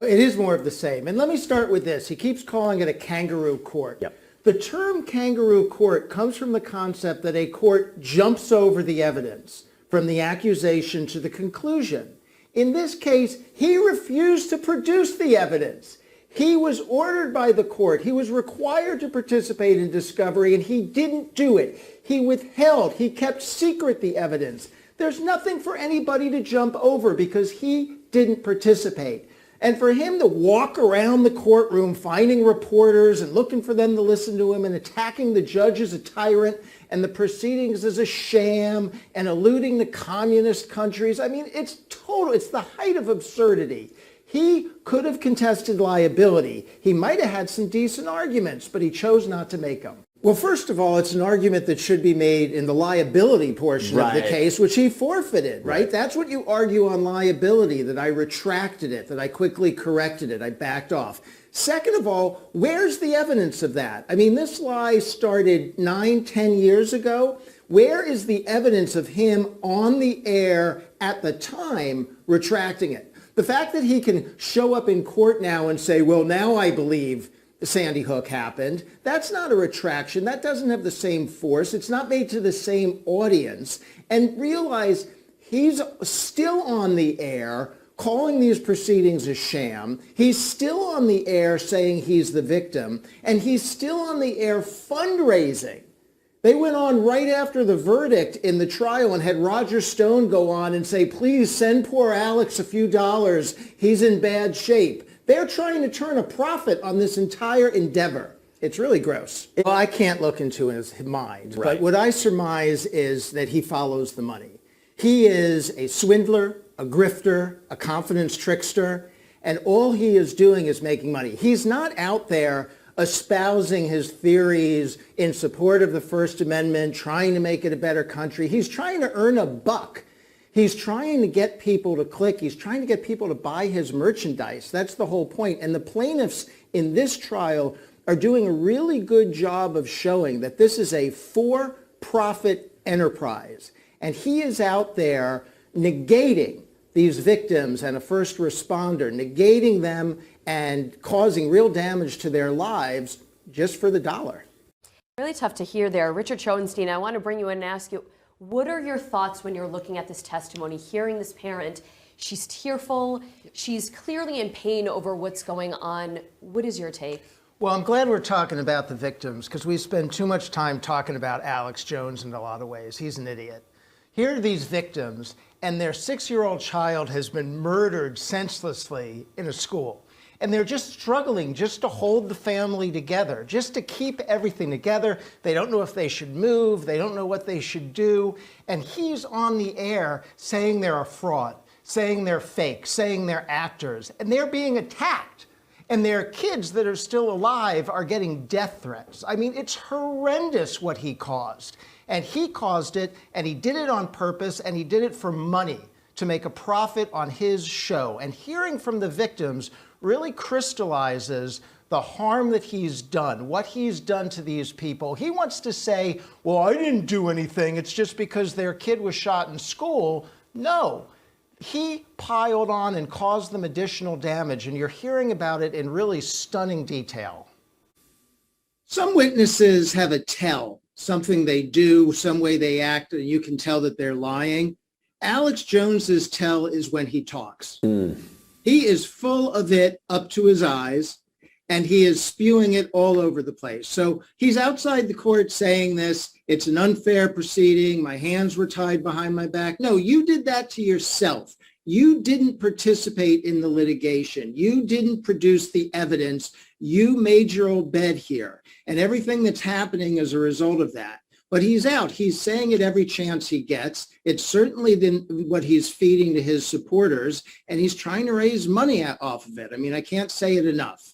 It is more of the same. And let me start with this. He keeps calling it a kangaroo court. Yep. The term kangaroo court comes from the concept that a court jumps over the evidence from the accusation to the conclusion. In this case, he refused to produce the evidence. He was ordered by the court. He was required to participate in discovery, and he didn't do it. He withheld. He kept secret the evidence. There's nothing for anybody to jump over because he didn't participate. And for him to walk around the courtroom finding reporters and looking for them to listen to him and attacking the judge as a tyrant and the proceedings as a sham and alluding to communist countries, I mean, it's the height of absurdity. He could have contested liability. He might have had some decent arguments, but he chose not to make them. Well, first of all, it's an argument that should be made in the liability portion of the case, which he forfeited, right? That's what you argue on liability, that I retracted it, that I quickly corrected it, I backed off. Second of all, where's the evidence of that? I mean, this lie started 9-10 years ago. Where is the evidence of him on the air at the time retracting it? The fact that he can show up in court now and say, well, now I believe Sandy Hook happened, that's not a retraction. That doesn't have the same force. It's not made to the same audience. And realize he's still on the air calling these proceedings a sham. He's still on the air saying he's the victim. And he's still on the air fundraising. They went on right after the verdict in the trial and had Roger Stone go on and say, please send poor Alex a few dollars. He's in bad shape. They're trying to turn a profit on this entire endeavor. It's really gross. Well, I can't look into his mind, but what I surmise is that he follows the money. He is a swindler, a grifter, a confidence trickster, and all he is doing is making money. He's not out there espousing his theories in support of the First Amendment, trying to make it a better country. He's trying to earn a buck. He's trying to get people to click. He's trying to get people to buy his merchandise. That's the whole point. And the plaintiffs in this trial are doing a really good job of showing that this is a for-profit enterprise. And he is out there negating these victims and a first responder, negating them and causing real damage to their lives just for the dollar. Really tough to hear there. Richard Schoenstein, I want to bring you in and ask you, what are your thoughts when you're looking at this testimony, hearing this parent? She's tearful. She's clearly in pain over what's going on. What is your take? Well, I'm glad we're talking about the victims because we spend too much time talking about Alex Jones in a lot of ways. He's an idiot. Here are these victims, and their 6-year-old child has been murdered senselessly in a school. And they're just struggling just to hold the family together, just to keep everything together. They don't know if they should move. They don't know what they should do. And he's on the air saying they're a fraud, saying they're fake, saying they're actors. And they're being attacked. And their kids that are still alive are getting death threats. I mean, it's horrendous what he caused. And he caused it, and he did it on purpose, and he did it for money to make a profit on his show. And hearing from the victims really crystallizes the harm that he's done, what he's done to these people. He wants to say, well, I didn't do anything. It's just because their kid was shot in school. No, he piled on and caused them additional damage, and you're hearing about it in really stunning detail. Some witnesses have a tell, something they do, some way they act, and you can tell that they're lying. Alex Jones's tell is when he talks. He is full of it up to his eyes, and he is spewing it all over the place. So he's outside the court saying this, it's an unfair proceeding, my hands were tied behind my back. No, you did that to yourself. You didn't participate in the litigation. You didn't produce the evidence. You made your own bed here, and everything that's happening as a result of that. But he's out. He's saying it every chance he gets. It's certainly what he's feeding to his supporters, and he's trying to raise money off of it. I mean, I can't say it enough.